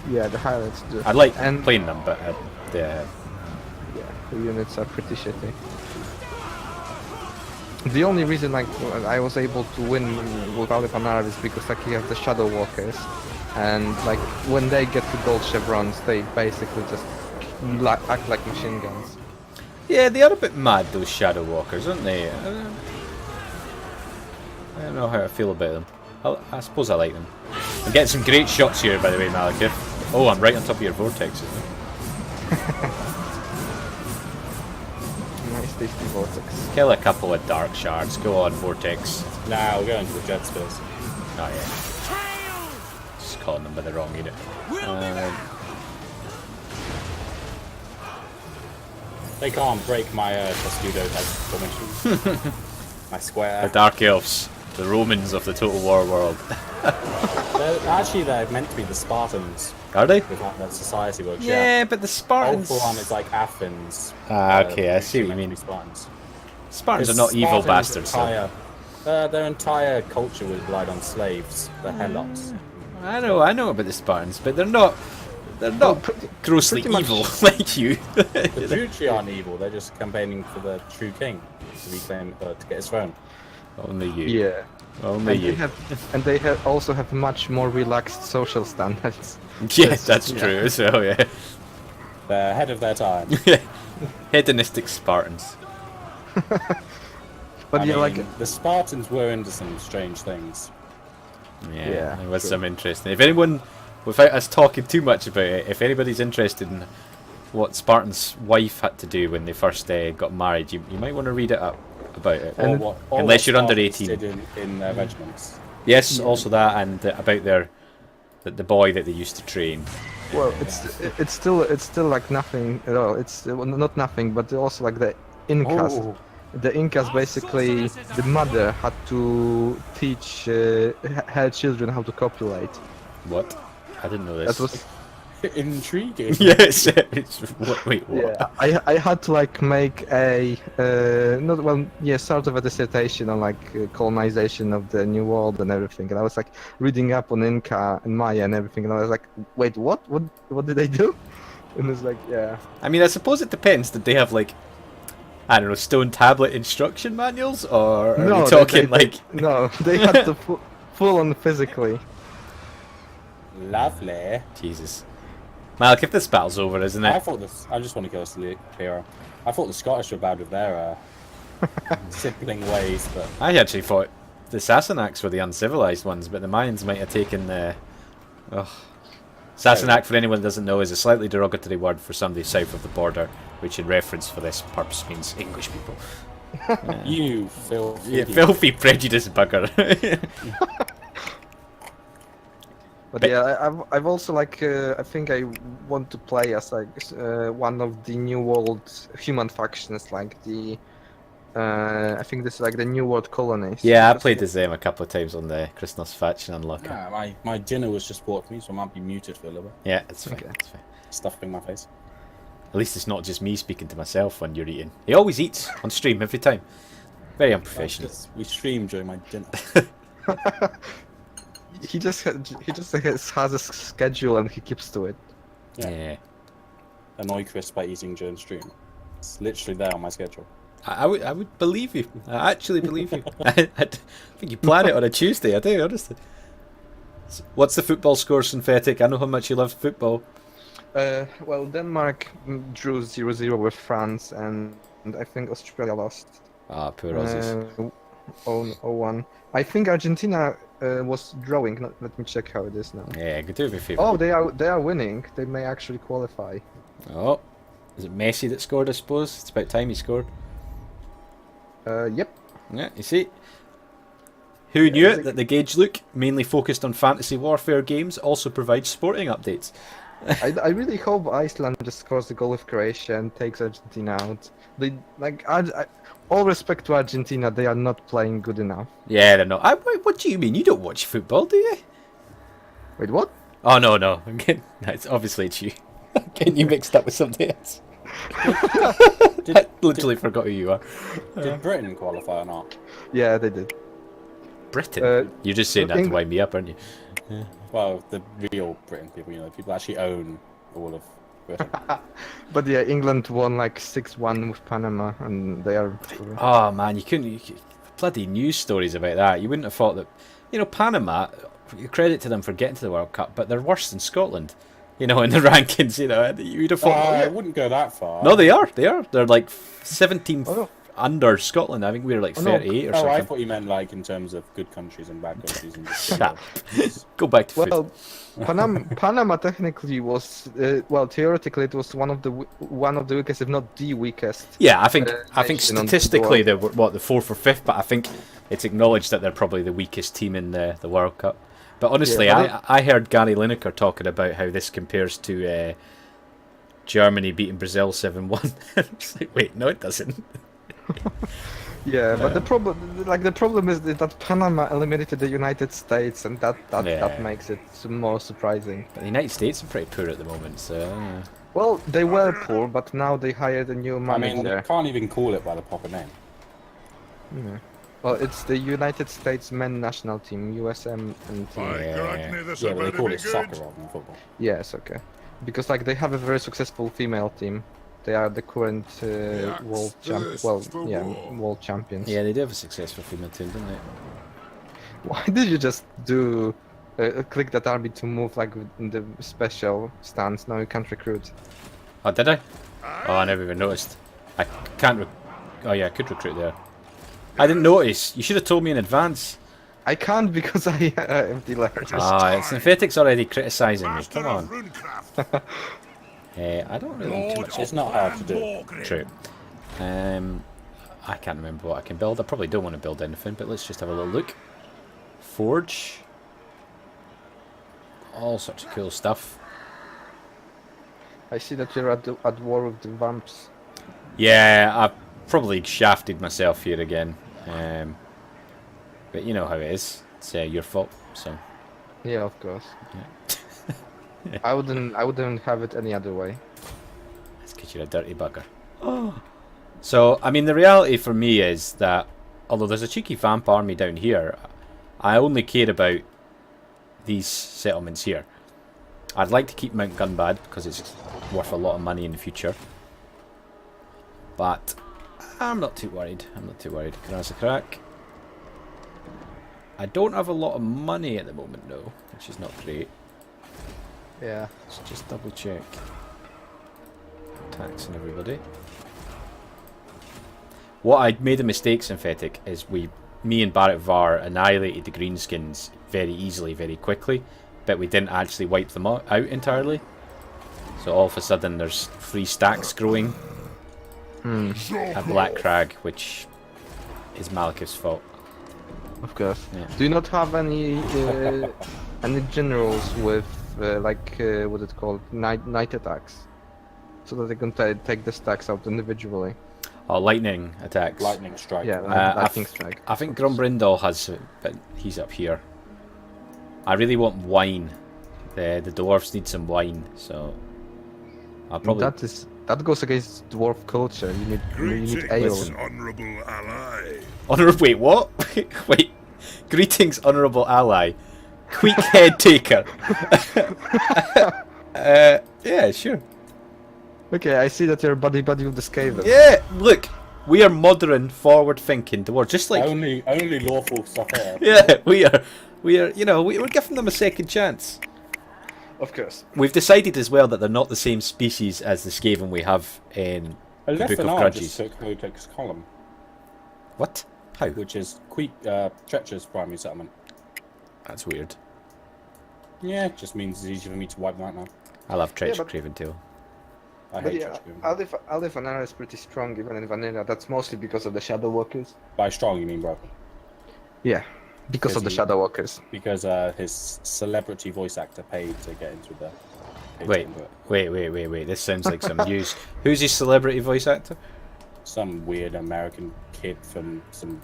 Yeah, the high elves do. I like and playing them, but yeah, the units are pretty shitty. The only reason like I was able to win without the Panara is because like you have the Shadow Walkers, and like when they get to gold chevrons, they basically just act like machine guns. Yeah, they are a bit mad, those Shadow Walkers, aren't they? I don't know how I feel about them. I suppose I like them. I'm getting some great shots here, by the way, Malakir. Oh, I'm right on top of your vortex. Nice tasty vortex. Kill a couple of dark shards. Go on, vortex. Now we're going to the jet spills. Oh yeah. Just calling them by the wrong unit. They can't break my Testudo type formation. My The square. Dark Elves, the Romans of the Total War world. They're meant to be the Spartans. Are they? With how their society works. Yeah, but the Spartans. Ultron is like Athens. Okay, I see what you meant to mean. be Spartans. Spartans are Because not evil Spartans' bastards. Their entire culture was relied on slaves, the Helots. I know about the Spartans, but they're not grossly pretty much. evil like you. The Juchi aren't evil, they're just campaigning for the true king to reclaim to get his throne. Only you. Yeah. Only And you. they also have much more relaxed social standards. Yes, that's true. So yeah, They're ahead of their time. hedonistic Spartans. But I yeah, mean, like the Spartans were into some strange things. Yeah, there was true. some interesting. If anyone, without us talking too much about it, if anybody's interested in what Spartan's wife had to do when they first got married, you might want to read it up about it. Or Unless you're under Spartans 18. did in their regiments. Yes, also that, and about the boy that they used to train. well, it's still like nothing at all. It's not nothing, but also like the incast. Oh, the Incas basically, the mother had to teach her children how to copulate. What? I didn't know this. That was Intriguing. Yes. Wait, what? yeah. I had to like make a not well yeah sort of a dissertation on like colonization of the New World and everything, and I was like reading up on Inca and Maya and everything, and I was like, wait, what did they do? And it's like, yeah. I mean, I suppose it depends. Did they have like, I don't know, stone tablet instruction manuals, or are we talking like? No, they had to full on physically. Lovely. Jesus. Malk, if this battle's over, isn't I it? thought this. I just want to kill a hero. I thought the Scottish were bad with their sibling ways, but I actually thought the Sassenachs were the uncivilized ones, but the Mayans might have taken the. Oh. Sassenach, for anyone who doesn't know, is a slightly derogatory word for somebody south of the border, which in reference for this purpose means English people. you filthy. Yeah, filthy prejudiced bugger. But yeah, I've also like I think I want to play as like one of the New World human factions, like the I think this is like the New World colonies. Yeah, I played as them a couple of times on the Christmas faction unlocker. Yeah, my dinner was just bought for me, so I might be muted for a little bit. Yeah, it's fine. Okay. It's fine. Stuffing my face. At least it's not just me speaking to myself when you're eating. He always eats on stream every time. Very unprofessional. We stream during my dinner. He just has a schedule and he keeps to it. Yeah. Annoy Chris by eating during stream. It's literally there on my schedule. I would believe you. I actually believe you. I think you plan it on a Tuesday. I do, honestly. What's the football score, Synthetic? I know how much you love football. Well, Denmark drew 0-0 with France, and I think Australia lost. Ah, poor Aussies. 0-1. I think Argentina was drawing. Let me check how it is now. Yeah, good do me a favour. Oh, they are winning. They may actually qualify. Oh, is it Messi that scored? I suppose it's about time he scored. Yep. Yeah, you see. Who knew it that the Gauge Look, mainly focused on fantasy warfare games, also provides sporting updates? I really hope Iceland just scores the goal with Croatia and takes Argentina out. They like all respect to Argentina, they are not playing good enough. Yeah, they're not. What do you mean? You don't watch football, do you? Wait, what? Oh no, no. It's obviously it's you. Getting you mixed up with somebody else. I literally forgot who you are. Did Britain qualify or not? Yeah, they did. Britain. You're just saying that to wind me up, aren't you? Well, the real Britain people, people actually own all of Britain. But yeah, England won like 6-1 with Panama, and they are. Oh man, you couldn't. Bloody news stories about that. You wouldn't have thought that. Panama. Credit to them for getting to the World Cup, but they're worse than Scotland. In the rankings. You'd have thought. I wouldn't go that far. No, they are. They're like 17th under Scotland. I think we were like 38 or something. I thought you meant like in terms of good countries and bad countries. And Shut up. Go back to well, Panama technically was theoretically it was one of the weakest, if not the weakest. Yeah, I think statistically the they were the fourth or fifth, but I think it's acknowledged that they're probably the weakest team in the World Cup. But honestly, I heard Gary Lineker talking about how this compares to Germany beating Brazil 7-1. It's like, wait, no, it doesn't. Yeah, but the problem is that Panama eliminated the United States, and that makes it more surprising. But the United States are pretty poor at the moment, so. Well, they were poor, but now they hired a new manager. I mean, you can't even call it by the proper name. Yeah. Well, it's the United States men's national team, USM and team. My God, this Yeah, but they better call be it soccer good. rather than football. Yes, okay. Because they have a very successful female team. They are the current world champions. Well, yeah, world champions. Yeah, they do have a successful female team, don't they? Why did you just do click that RB to move like in the special stance? Now you can't recruit. Oh, did I? Oh, I never even noticed. I can't. Oh yeah, I could recruit there. I didn't notice. You should have told me in advance. I can't because I am delayed. Ah, Synthetic's already criticising me. Master Come of on. runecraft. I don't really want too Lord much. It's not hard to do. True. I can't remember what I can build. I probably don't want to build anything, but let's just have a little look. Forge. All sorts of cool stuff. I see that you're at war with the vamps. Yeah, probably shafted myself here again. But you know how it is. It's your fault. So. Yeah, of course. Yeah. I wouldn't have it any other way. It's because you're a dirty bugger. So, I mean, the reality for me is that, although there's a cheeky vamp army down here, I only care about these settlements here. I'd like to keep Mount Gunbad, because it's worth a lot of money in the future. But, I'm not too worried. I'm not too worried. Can I crack? I don't have a lot of money at the moment, though, which is not great. Yeah. Let's just double check. Taxing everybody. What I made a mistake, Synthetic, is me and Barrett Var annihilated the greenskins very easily, very quickly, but we didn't actually wipe them out entirely. So all of a sudden there's 3 stacks growing at Black Crag, which is Malekith's fault. Of course. Yeah. Do you not have any generals with what's it called, night attacks, so that they can take the stacks out individually? Oh, lightning attacks. Lightning strike. Yeah, lightning strike. I think Grumbrindal has it, but he's up here. I really want wine. The dwarves need some wine, so I'll probably. That goes against dwarf culture. You need ale. Listen. honourable ally. Wait, what? Wait. Greetings, honourable ally. Quick head taker. Yeah, sure. Okay, I see that you're buddy with the Skaven. Yeah, look, we are modern, forward-thinking dwarves, just like. Only lawful stuff here. Yeah, we are. You know, we're giving them a second chance. Of course. We've decided as well that they're not the same species as the Skaven we have in the Less Book than of I Grudges. just took Hotek's column, What? How? which is Treacher's primary settlement. That's weird. Yeah, it just means it's easier for me to wipe them out now. I love Treacher but- Craventail. I But hate yeah, Treacher. Alif Vanilla is pretty strong even in vanilla. That's mostly because of the Shadow Walkers. By strong, you mean broken? Yeah, because of the he- Shadow Walkers. Because his celebrity voice actor paid to get into the. paid to Wait, get into it. wait. This sounds like some news. Who's his celebrity voice actor? Some weird American kid from some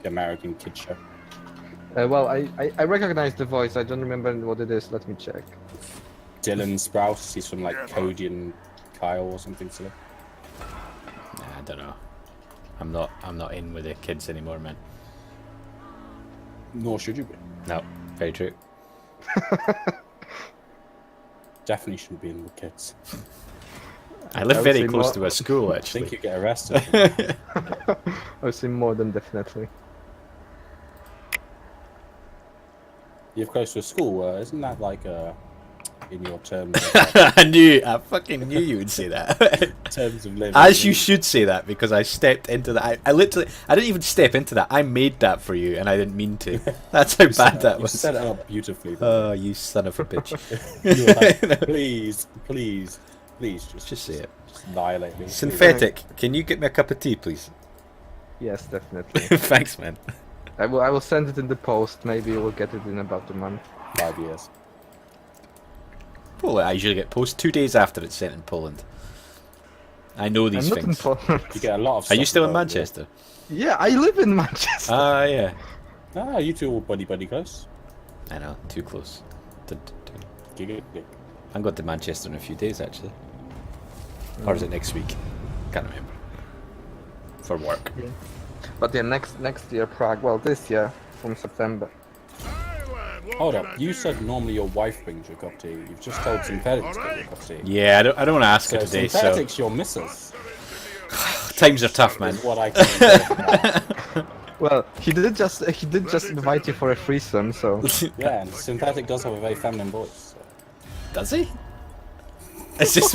American kid show. Well, I recognize the voice. I don't remember what it is. Let me check. Dylan Sprouse. He's from like Cody and Kyle or something silly. Nah, I don't know. I'm not in with the kids anymore, man. Nor should you be. No, very true. Definitely shouldn't be in with kids. I live I would very say close more- to a school, I actually. think you get arrested. I would say more than definitely. You're close to a school. Isn't that like in your terms I fucking knew you would say that. terms of living? As you should say that, because I stepped into that. I didn't even step into that. I made that for you, and I didn't mean to. That's how bad that You was. set it up beautifully. Oh, you son of a bitch. You were like, please, Just say it. just annihilate me. Synthetic, can you get me a cup of tea, please? Yes, definitely. Thanks, man. I will send it in the post. Maybe you will get it in about a month. 5 years. Well, I usually get post 2 days after it's sent in Poland. I know these I'm not in things. Poland. You get a lot of. Are you stuff still in about it, Manchester? Yeah, I live in Manchester. Ah, yeah. yeah. You two all buddy close. I know, too close. Gig. I'm going to Manchester in a few days, actually. Or is it next week? Can't remember. For work. But yeah, next year Prague. Well, this year from September. Hold up. You said normally your wife brings you a cup of tea. You've just told Synthetic to get you a cup of tea. Yeah, I don't want to ask her So today, so Synthetic's your missus. times are tough, man. Is what I can say. Well, he did just invite you for a threesome, so Yeah, and Synthetic does have a very feminine voice. So. Does he? Is this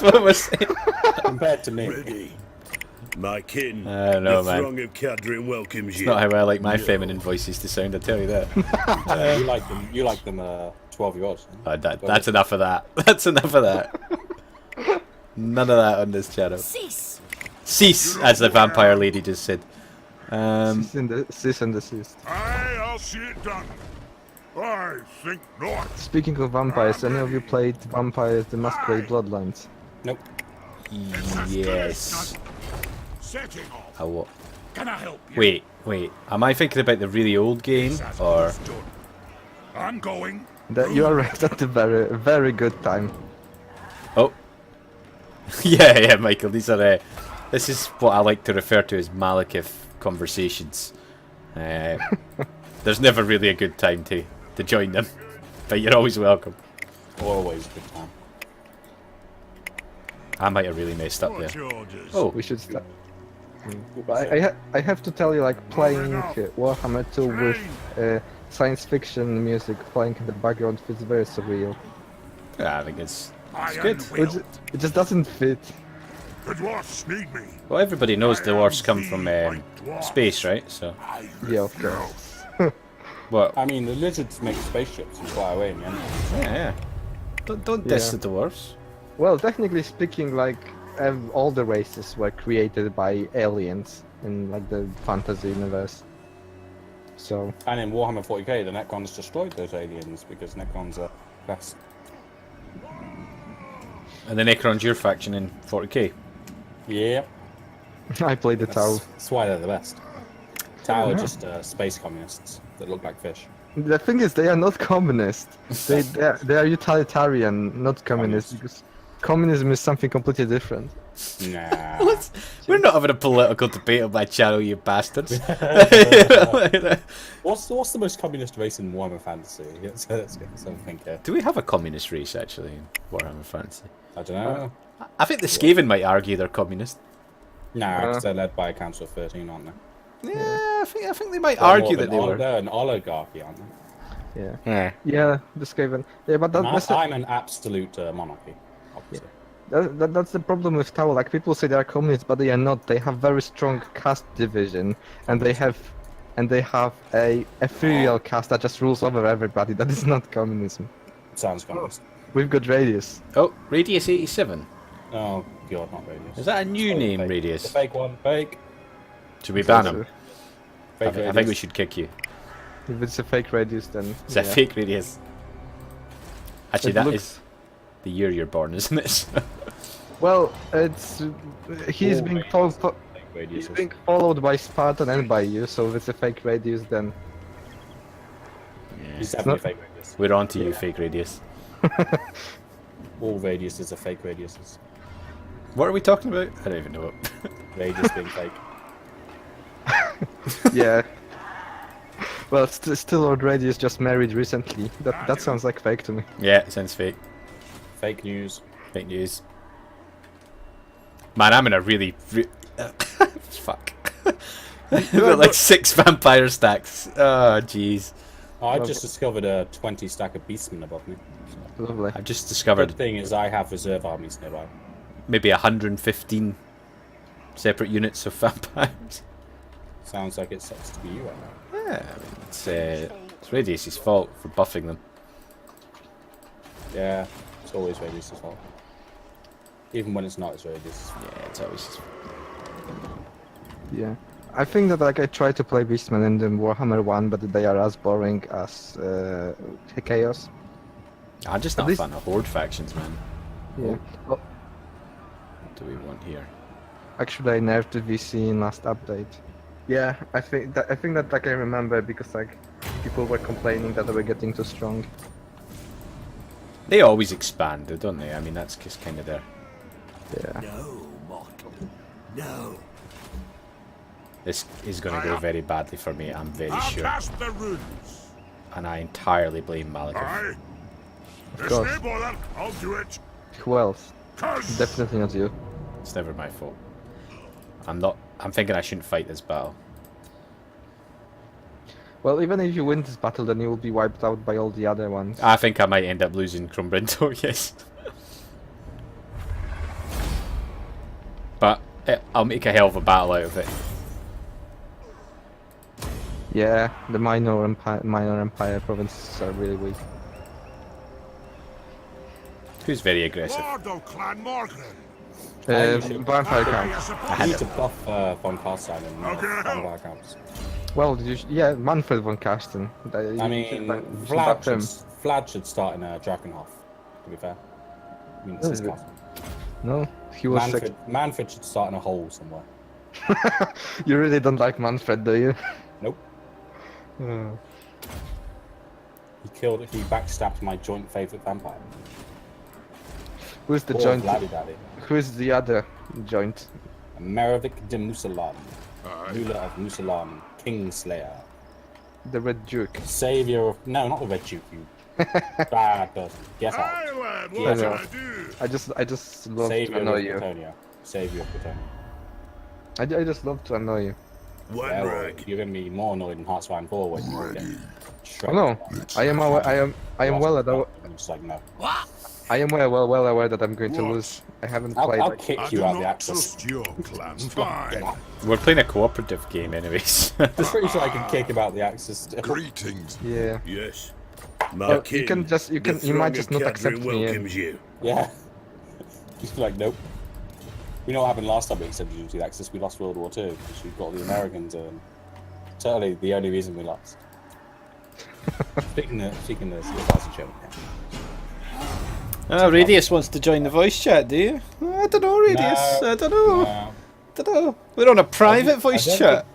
what we're saying? Compared to me. Ready. My kin, I don't know, the man. throng of Cadrin welcomes It's you. not how I like my feminine voices to sound, I tell you that. You like them 12-year-olds. That's enough of that. That's enough of that. None of that on this channel. Cease. Cease, as the vampire lady just said. cease and desist. Aye, I'll see it done. I think not. Speaking of vampires, any of you played Vampires: The Masquerade Bloodlines? Nope. Yes. setting off. what? Can I help you? Wait. Am I thinking about the really old game, That's or? understood. I'm going. You are right at the very good time. Oh. yeah, Michael. These are. This is what I like to refer to as Malekith conversations. There's never really a good time to join them, but you're always welcome. Always a good time. I might have really messed up What's there. orders? Oh, We should start. I have to tell you, like, playing Warhammer 2 with science fiction music playing in the background feels very surreal. yeah, I think it's I good. It just doesn't fit. The dwarfs need me. Well, everybody knows the dwarves come from space, right? So, I Yeah, of course. what? I mean, the lizards make spaceships and fly away in the end. Yeah. Don't diss Yeah. the dwarves. Well, technically speaking, like, all the races were created by aliens in, like, the fantasy universe. So, And in Warhammer 40k, the Necrons destroyed those aliens because Necrons are best. And the Necron's your faction in 40k. Yep. I played the Tau. That's why they're the best. Tau are just space communists that look like fish. The thing is, they are not communist. They are utilitarian, not communist, because communism is something completely different. Nah. We're not having a political debate on my channel, you bastards. What's the most communist race in Warhammer Fantasy? Let's get something here. Do we have a communist race actually in Warhammer Fantasy? I don't know. I think the Skaven might argue they're communist. Nah, because they're led by a Council of 13, aren't they? Yeah, I think they might They're argue more that of they an were. They're an oligarchy, aren't they? Yeah. Yeah. Yeah, the Skaven. Yeah, but that's the, I'm an absolute monarchy, obviously. that's the problem with Tau. Like, people say they are communists, but they are not. They have very strong caste division, and they have a ethereal caste that just rules over everybody. That is not communism. Sounds communist. We've got Radius. Oh, Radius 87. Oh god, not Radius. Is that a new Oh, name, fake. Radius? The fake one, fake. Should we ban him? Fake I think Radius. we should kick you. If it's a fake Radius, then Is that fake Radius? Actually, It that looks- is the year you're born, isn't it? Well, it's he's All being Radius. told. Fake He's Radius. being followed by Spartan and by you, so if it's a fake Radius, then He's yeah. definitely not- fake Radius. We're on to you, fake Radius. All Radiuses are fake Radiuses. What are we talking about? I don't even know. Radius being fake. yeah. Well, still Lord Radius just married recently. That sounds like fake to me. Yeah, it sounds fake. Fake news. Fake news. Man, I'm in a really... fuck. I've got like 6 vampire stacks. Oh, jeez. Oh, I just discovered a 20 stack of beastmen above me. Lovely. I've just Good discovered thing is I have reserve armies nearby. maybe 115 separate units of vampires. Sounds like it sucks to be you right now. Yeah, I mean, it's Radius's fault for buffing them. Yeah, it's always Radius's fault. Even when it's not, it's Radius. Yeah, it's always his fault. Yeah. I think that, like, I tried to play Beastmen in the Warhammer 1, but they are as boring as Chaos. I'm just At not a least- fan of Horde factions, man. Yeah. Oh, What do we want here? actually, I nerfed the VC in last update. Yeah, I think that like I remember because like people were complaining that they were getting too strong. They always expand, though, don't they? I mean, that's just kind of their... Yeah. No, mortal. No. This is going to go very badly for me, I'm very I'll sure. cast the runes. And I entirely blame Malekith. Aye. It's course. no bother. I'll do it. Who else? Curse. Definitely not you. It's never my fault. I'm thinking I shouldn't fight this battle. Well, even if you win this battle, then you will be wiped out by all the other ones. I think I might end up losing Crumbrindo, yes. But I'll make a hell of a battle out of it. Yeah, the minor empire provinces are really weak. Who's very aggressive? Lord of Clan Morgan. Vampire camps. I need to buff Von Carstein and Okay. Vampire Camps. Well, yeah, Manfred von Karsten. I mean, Vlad should start in Drakenhof, to be fair. I mean, it's his Is it? castle. No, he was Manfred should start in a hole somewhere. You really don't like Manfred, do you? Nope. Uh, He backstabbed my joint favourite vampire. who's the Poor joint? Vladdy Daddy. Who's the other joint? Merovic de Musalam. Aye. Ruler of Musalam. Kingslayer. The Red Duke. Savior of... No, not the Red Duke, you bad person. Get out. Aye, lad, Yeah, what I can know. I do? I just love Savior to annoy of you. Platonia. Savior of Platonia. I just love to annoy you. One Yeah, well, rag. you're going to be more annoyed in Heartsfire 4 when you get Oh shredded. no, I am well aware. I'm just like, no. I am well aware that I'm going to lose. I haven't played. I'll like- kick I you do out of the not access. trust your clan. Fine. We're playing a cooperative game, anyways. I'm pretty sure I can kick him out of the access still. Greetings. Yeah. Yes. My Well, king, you can just you might just not accept me. welcomes you. Yeah. Just like, nope. We know what happened last time we accepted you to the access. We lost World War II because we got the Americans in. Totally the only reason we lost. Speaking of that's a joke. Radius wants to join the voice chat, do you? I don't know, Radius. No, I don't know. No. Don't know. We're on a private I voice don't chat.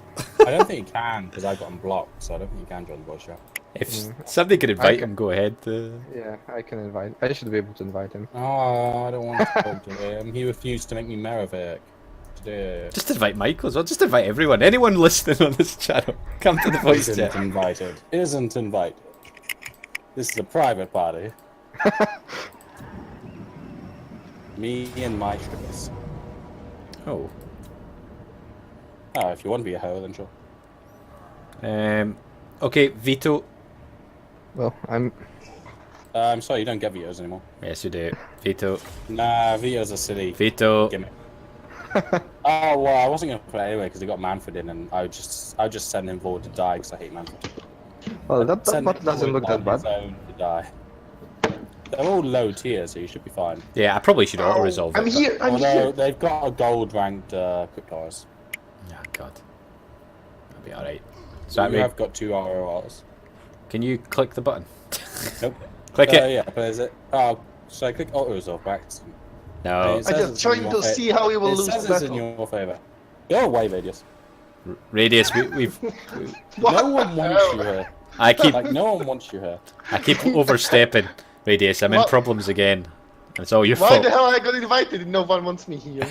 I don't think you can because I got him blocked, so I don't think you can join the voice chat. If somebody could invite can- him, go ahead. Yeah, I can invite. I should be able to invite him. Oh, I don't want to talk to him. He refused to make me Merovic. Today. Just invite Michael as well. Just invite everyone. Anyone listening on this channel, come to the voice Isn't chat. invited. Isn't invited. This is a private party. Me and my strippers. Oh. Oh, if you want to be a hoe, then sure. Okay, Vito. Well, I'm. I'm sorry, you don't get vetoes anymore. Yes, you do. Vito. Nah, vetoes are silly. Vito. Gimmick. Oh well, I wasn't gonna play anyway because they got Manfred in, and I would just send him forward to die because I hate Manfred. Well, that Send bot him doesn't look forward that on his bad. own to die. They're all low tier, so you should be fine. Yeah, I probably should auto resolve it. I'm but- here. I'm Although here. they've got a gold ranked Cryptors. Oh, God. That'll be alright. So that You mean, have got 2 RORs. can you click the button? Nope. Click it. Yeah, but is it? Oh, so I click auto resolve back. No. It says it's in your fa- how he will It lose says the it's in battle. your favor. Go away, Radius. Radius, we've. No one wants you here. I keep Like no one wants you here. overstepping. Radius, I'm in What? problems again. It's all your Why fault. the hell I got invited? No one wants me here.